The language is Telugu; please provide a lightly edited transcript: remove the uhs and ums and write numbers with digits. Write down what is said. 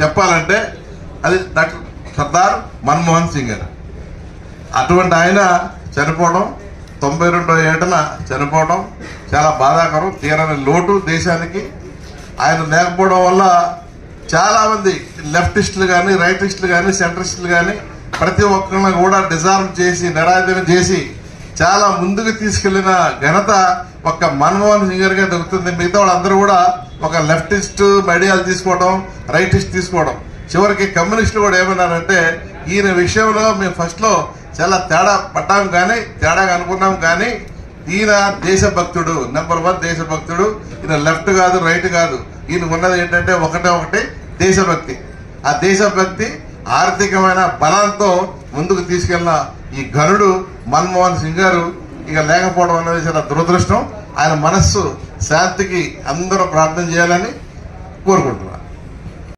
చెప్పాలంటే అది డాక్టర్ సర్దార్ మన్మోహన్ సింగ్ గారు. అటువంటి ఆయన చనిపోవడం 92వ ఏటన చనిపోవడం చాలా బాధాకరం, తీరని లోటు దేశానికి. ఆయన లేకపోవడం వల్ల చాలా మంది లెఫ్టిస్టులు కానీ, రైటిస్టులు కానీ, సెంట్రిస్టులు కానీ ప్రతి ఒక్కరిని కూడా డిజార్వ్ చేసి, నిరాదరణ చేసి చాలా ముందుకు తీసుకెళ్లిన ఘనత ఒక్క మన్మోహన్ సింగ్ గారిగా దొరుకుతుంది. మిగతా వాళ్ళందరూ కూడా ఒక లెఫ్టిస్ట్ ఐడియాలు తీసుకోవడం, రైటిస్ట్ తీసుకోవడం. చివరికి కమ్యూనిస్టులు కూడా ఏమన్నారంటే, ఈయన విషయంలో మేము ఫస్ట్ లో చాలా తేడా పడ్డాం కానీ, తేడాగా అనుకున్నాం కానీ ఈయన దేశభక్తుడు, నెంబర్ 1 దేశభక్తుడు. ఈయన లెఫ్ట్ కాదు, రైట్ కాదు. ఈయన ఉన్నది ఏంటంటే ఒకటే దేశభక్తి. ఆ దేశభక్తి ఆర్థికమైన బలంతో ముందుకు తీసుకెళ్లిన ఈ ఘనుడు మన్మోహన్ సింగ్ గారు ఇక లేకపోవడం అనేది చాలా దురదృష్టం. ఆయన మనస్సు శాంతికి అందరూ ప్రార్థన చేయాలని కోరుకుంటున్నాం.